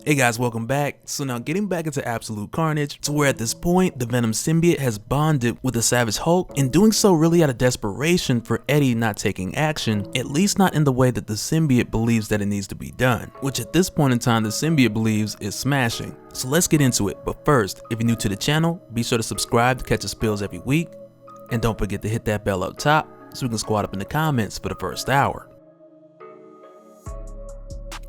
Hey guys, welcome back. So now getting back into absolute carnage, to where at this point the Venom symbiote has bonded with the Savage Hulk, and doing so really out of desperation for Eddie not taking action, at least not in the way that the symbiote believes that it needs to be done, which at this point in time the symbiote believes is smashing. So let's get into it, but first, if you're new to the channel, be sure to subscribe to catch the spills every week, and don't forget to hit that bell up top so we can squad up in the comments for the first hour.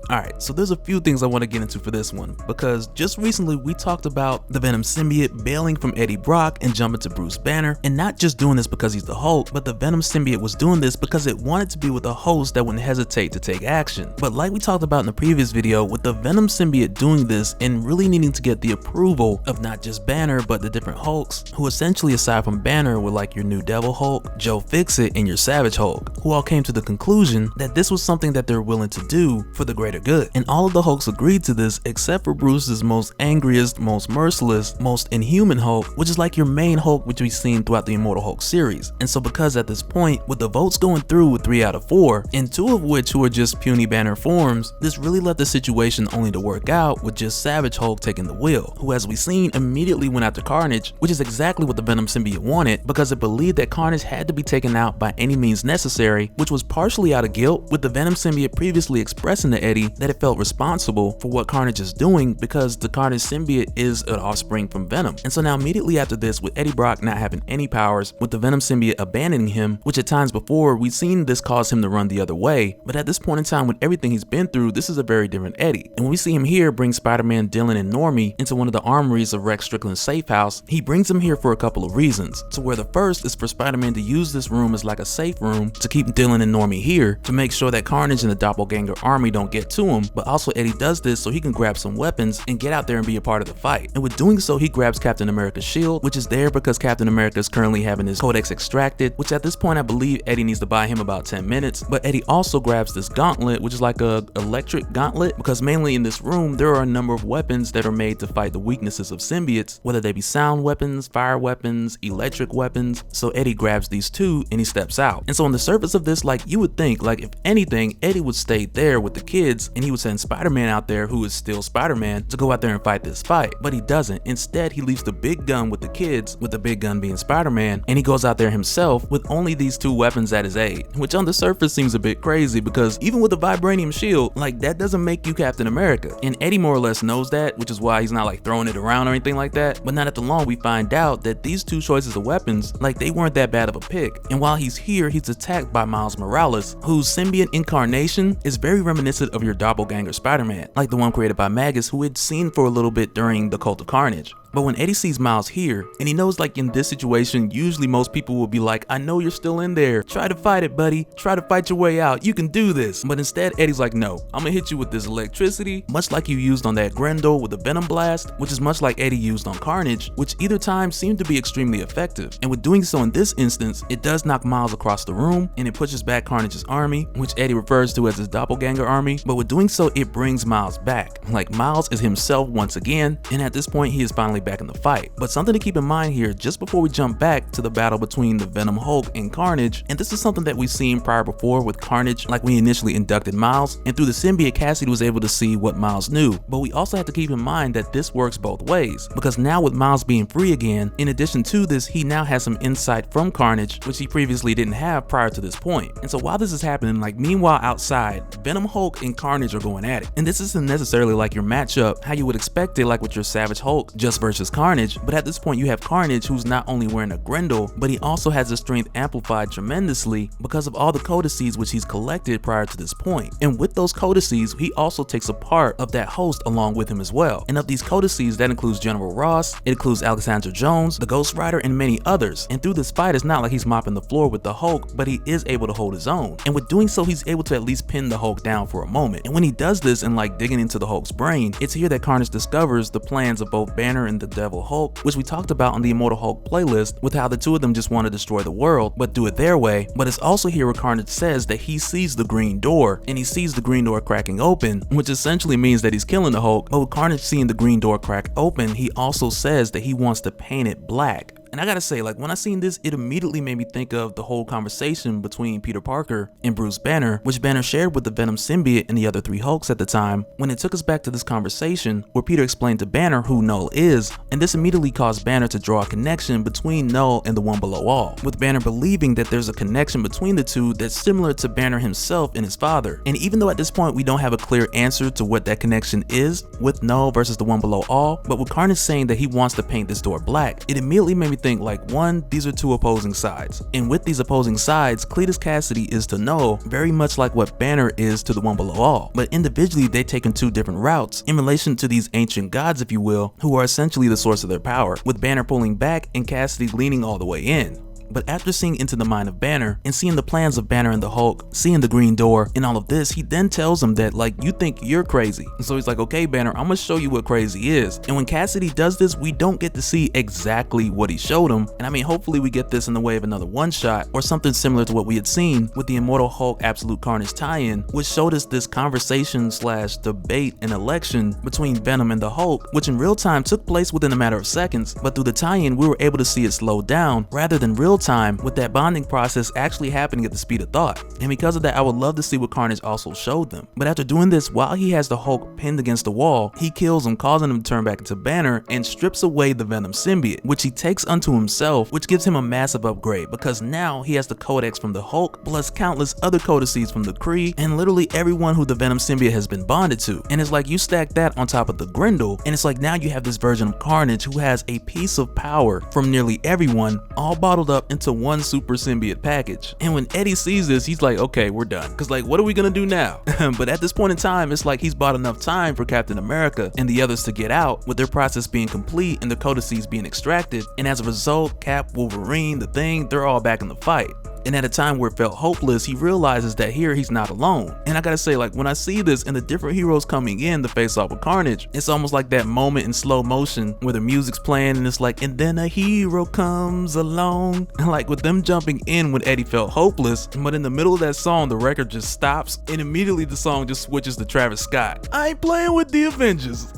Alright, so there's a few things I want to get into for this one, because just recently we talked about the Venom symbiote bailing from Eddie Brock and jumping to Bruce Banner, and not just doing this because he's the Hulk, but the Venom symbiote was doing this because it wanted to be with a host that wouldn't hesitate to take action. But like we talked about in the previous video, with the Venom symbiote doing this and really needing to get the approval of not just Banner but the different Hulks, who essentially aside from Banner were like your new Devil Hulk, Joe Fixit, and your Savage Hulk, who all came to the conclusion that this was something that they're willing to do for the greater good. And all of the Hulks agreed to this except for Bruce's most angriest, most merciless, most inhuman Hulk, which is like your main Hulk which we've seen throughout the Immortal Hulk series. And so because at this point, with the votes going through with 3 out of 4, and 2 of which who are just puny Banner forms, this really left the situation only to work out with just Savage Hulk taking the wheel, who as we've seen immediately went after Carnage, which is exactly what the Venom symbiote wanted because it believed that Carnage had to be taken out by any means necessary, which was partially out of guilt, with the Venom symbiote previously expressing to Eddie that it felt responsible for what Carnage is doing because the Carnage symbiote is an offspring from Venom. And so now immediately after this, with Eddie Brock not having any powers, with the Venom symbiote abandoning him, which at times before we've seen this cause him to run the other way, but at this point in time with everything he's been through, this is a very different Eddie. And when we see him here bring Spider-Man, Dylan, and Normie into one of the armories of Rex Strickland's safe house, he brings them here for a couple of reasons. To where the first is for Spider-Man to use this room as like a safe room to keep Dylan and Normie here to make sure that Carnage and the Doppelganger army don't get to him, but also Eddie does this so he can grab some weapons and get out there and be a part of the fight. And with doing so, he grabs Captain America's shield, which is there because Captain America is currently having his codex extracted, which at this point I believe Eddie needs to buy him about 10 minutes. But Eddie also grabs this gauntlet, which is like a electric gauntlet, because mainly in this room there are a number of weapons that are made to fight the weaknesses of symbiotes, whether they be sound weapons, fire weapons, electric weapons. So Eddie grabs these two and he steps out. And so on the surface of this, like you would think, like if anything, Eddie would stay there with the kids and he would send Spider-Man out there, who is still Spider-Man, to go out there and fight this fight, but he doesn't. Instead, he leaves the big gun with the kids, with the big gun being Spider-Man, and he goes out there himself with only these 2 weapons at his aid, which on the surface seems a bit crazy because even with a vibranium shield, like that doesn't make you Captain America. And Eddie more or less knows that, which is why he's not like throwing it around or anything like that. But not at the long, we find out that these 2 choices of weapons, like they weren't that bad of a pick. And while he's here, he's attacked by Miles Morales, whose symbiote incarnation is very reminiscent of your Doppelganger Spider-Man, like the one created by Magus, who we'd seen for a little bit during the Cult of Carnage. But when Eddie sees Miles here, and he knows like in this situation, usually most people will be like, I know you're still in there. Try to fight it, buddy. Try to fight your way out. You can do this. But instead, Eddie's like, no, I'm gonna hit you with this electricity, much like you used on that Grendel with the Venom Blast, which is much like Eddie used on Carnage, which either time seemed to be extremely effective. And with doing so in this instance, it does knock Miles across the room, and it pushes back Carnage's army, which Eddie refers to as his Doppelganger army. But with doing so, it brings Miles back. Like Miles is himself once again, and at this point, he is finally back in the fight. But something to keep in mind here, just before we jump back to the battle between the Venom Hulk and Carnage, and this is something that we've seen prior before with Carnage, like we initially inducted Miles, and through the symbiote Cassidy was able to see what Miles knew. But we also have to keep in mind that this works both ways, because now with Miles being free again, in addition to this, he now has some insight from Carnage, which he previously didn't have prior to this point. And so while this is happening, like meanwhile outside, Venom Hulk and Carnage are going at it. And this isn't necessarily like your matchup, how you would expect it, like with your Savage Hulk just versus Carnage, but at this point you have Carnage, who's not only wearing a Grendel, but he also has his strength amplified tremendously because of all the codices which he's collected prior to this point. And with those codices, he also takes a part of that host along with him as well. And of these codices, that includes General Ross, it includes Alexander Jones, the Ghost Rider, and many others. And through this fight, it's not like he's mopping the floor with the Hulk, but he is able to hold his own. And with doing so, he's able to at least pin the Hulk down for a moment. And when he does this and like digging into the Hulk's brain, it's here that Carnage discovers the plans of both Banner and the Devil Hulk, which we talked about on the Immortal Hulk playlist, with how the 2 of them just want to destroy the world, but do it their way. But it's also here where Carnage says that he sees the green door, and he sees the green door cracking open, which essentially means that he's killing the Hulk. But with Carnage seeing the green door crack open, he also says that he wants to paint it black. And I gotta say, like, when I seen this, it immediately made me think of the whole conversation between Peter Parker and Bruce Banner, which Banner shared with the Venom symbiote and the other 3 Hulks at the time, when it took us back to this conversation where Peter explained to Banner who Knull is, and this immediately caused Banner to draw a connection between Knull and the One Below All, with Banner believing that there's a connection between the two that's similar to Banner himself and his father. And even though at this point we don't have a clear answer to what that connection is with Knull versus the One Below All, but with Carnage saying that he wants to paint this door black, it immediately made me think, like, one, these are 2 opposing sides, and with these opposing sides, Cletus Cassidy is to Knull very much like what Banner is to the One Below All, but individually they've taken 2 different routes in relation to these ancient gods, if you will, who are essentially the source of their power, with Banner pulling back and Cassidy leaning all the way in. But after seeing into the mind of Banner and seeing the plans of Banner and the Hulk, seeing the green door and all of this, he then tells him that, like, you think you're crazy. And so he's like, okay, Banner, I'm gonna show you what crazy is. And when Cassidy does this, we don't get to see exactly what he showed him. And I mean, hopefully we get this in the way of another one-shot or something similar to what we had seen with the Immortal Hulk Absolute Carnage tie-in, which showed us this conversation / debate and election between Venom and the Hulk, which in real time took place within a matter of seconds, but through the tie-in we were able to see it slow down rather than real time, with that bonding process actually happening at the speed of thought. And because of that, I would love to see what Carnage also showed them. But after doing this, while he has the Hulk pinned against the wall, he kills him, causing him to turn back into Banner and strips away the Venom symbiote, which he takes unto himself, which gives him a massive upgrade because now he has the Codex from the Hulk plus countless other codices from the Kree and literally everyone who the Venom symbiote has been bonded to. And it's like you stack that on top of the Grendel, and it's like now you have this version of Carnage who has a piece of power from nearly everyone, all bottled up into one super symbiote package. And when Eddie sees this, he's like, okay, we're done, because like, what are we gonna do now? But at this point in time, it's like he's bought enough time for Captain America and the others to get out, with their process being complete and the codices being extracted, and as a result, Cap, Wolverine, the Thing, they're all back in the fight. And at a time where it felt hopeless, he realizes that here he's not alone. And I gotta say, like, when I see this and the different heroes coming in to face off with Carnage, it's almost like that moment in slow motion where the music's playing and it's like, and then a hero comes along. And like with them jumping in when Eddie felt hopeless, but in the middle of that song, the record just stops and immediately the song just switches to Travis Scott. I ain't playing with the Avengers.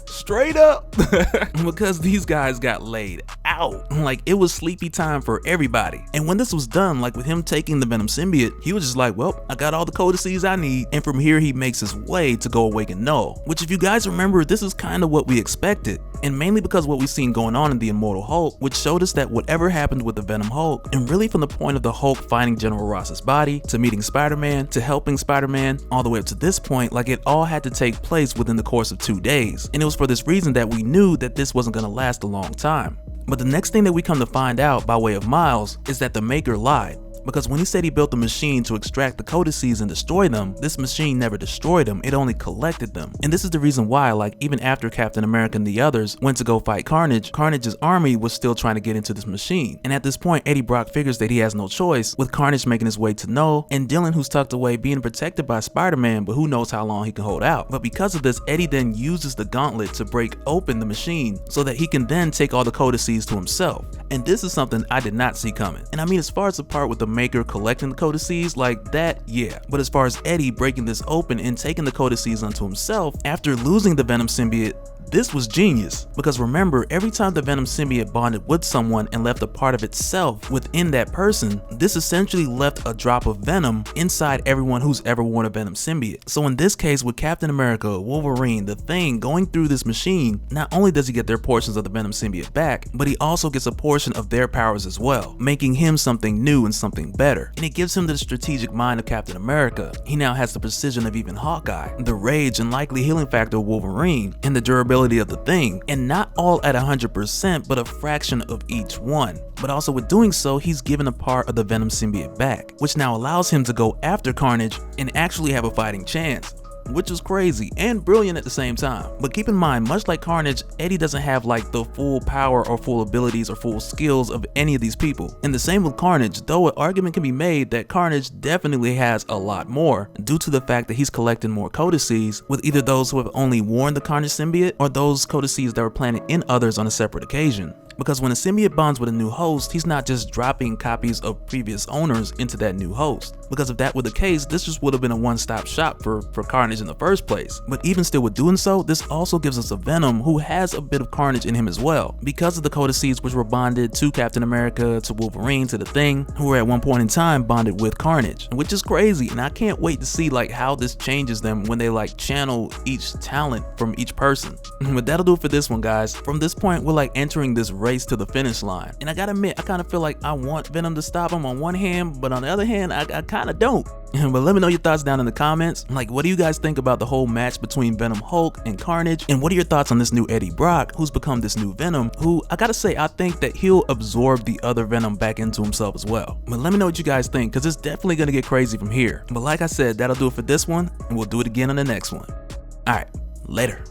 Straight up. Because these guys got laid out. Like, it was sleepy time for everybody. And when this was done, like with him taking the Venom symbiote, he was just like, well, I got all the codices I need. And from here, he makes his way to go awaken Knull, which if you guys remember, this is kind of what we expected. And mainly because what we've seen going on in the Immortal Hulk, which showed us that whatever happened with the Venom Hulk, and really from the point of the Hulk finding General Ross's body, to meeting Spider-Man, to helping Spider-Man, all the way up to this point, like it all had to take place within the course of 2 days. And it was for this reason that we knew that this wasn't going to last a long time. But the next thing that we come to find out by way of Miles is that the Maker lied. Because when he said he built the machine to extract the codices and destroy them, this machine never destroyed them, it only collected them. And this is the reason why, like, even after Captain America and the others went to go fight Carnage, Carnage's army was still trying to get into this machine. And at this point, Eddie Brock figures that he has no choice, with Carnage making his way to Knull, and Dylan, who's tucked away, being protected by Spider-Man, but who knows how long he can hold out. But because of this, Eddie then uses the gauntlet to break open the machine so that he can then take all the codices to himself. And this is something I did not see coming. And I mean, as far as the part with the Maker collecting the codices, like that, yeah. But as far as Eddie breaking this open and taking the codices unto himself after losing the Venom symbiote, this was genius. Because remember, every time the Venom symbiote bonded with someone and left a part of itself within that person, this essentially left a drop of Venom inside everyone who's ever worn a Venom symbiote. So in this case, with Captain America, Wolverine, the Thing going through this machine, not only does he get their portions of the Venom symbiote back, but he also gets a portion of their powers as well, making him something new and something better. And it gives him the strategic mind of Captain America. He now has the precision of even Hawkeye, the rage and likely healing factor of Wolverine, and the durability of the Thing, and not all at 100%, but a fraction of each one. But also with doing so, he's given a part of the Venom symbiote back, which now allows him to go after Carnage and actually have a fighting chance, which is crazy and brilliant at the same time. But keep in mind, much like Carnage, Eddie doesn't have like the full power or full abilities or full skills of any of these people. And the same with Carnage, though an argument can be made that Carnage definitely has a lot more due to the fact that he's collecting more codices with either those who have only worn the Carnage symbiote or those codices that were planted in others on a separate occasion. because when a symbiote bonds with a new host, he's not just dropping copies of previous owners into that new host. Because if that were the case, this just would have been a one-stop shop for Carnage in the first place. But even still with doing so, this also gives us a Venom who has a bit of Carnage in him as well, because of the codices which were bonded to Captain America, to Wolverine, to the Thing, who were at one point in time bonded with Carnage, which is crazy. And I can't wait to see like how this changes them when they like channel each talent from each person. But that'll do it for this one, guys. From this point, we're like entering this race to the finish line. And I gotta admit, I kind of feel like I want Venom to stop him on one hand, but on the other hand, I kind of don't. But let me know your thoughts down in the comments. Like, what do you guys think about the whole match between Venom Hulk and Carnage? And what are your thoughts on this new Eddie Brock, who's become this new Venom, who I gotta say, I think that he'll absorb the other Venom back into himself as well. But let me know what you guys think, because it's definitely gonna get crazy from here. But like I said, that'll do it for this one, and we'll do it again on the next one. All right, later.